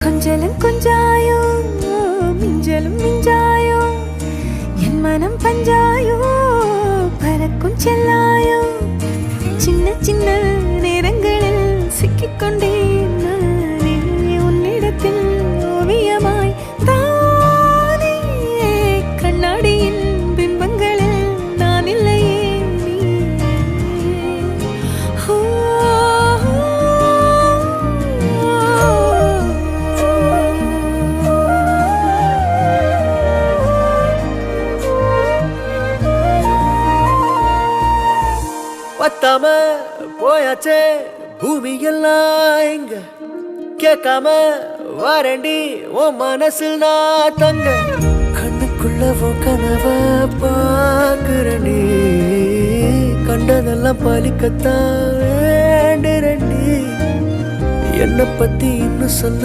கொஞ்சலும் கொஞ்சாயோ மிஞ்சலும் மிஞ்சாயோ என் மனம் பஞ்சாயோ பறக்கும் செல்லாயோ சின்ன சின்ன நேரங்களில் சிக்கிக்கொண்டேன் நானே உன்னிடத்தில் ஓவியமாய் தானே கண்ணாடியின் பிம்பங்களில் நான் இல்லையே பத்தாம போயாச்சே பூமி எல்லாம் இங்க கேட்காம வாரண்டி உன் மனசில் நான் தங்க கண்ணுக்குள்ள உன் கனவ பாக்குறண்டி கண்டதெல்லாம் பலிக்கத்தான் வேண்டுறண்டி என்னை பத்தி இன்னும் சொல்ல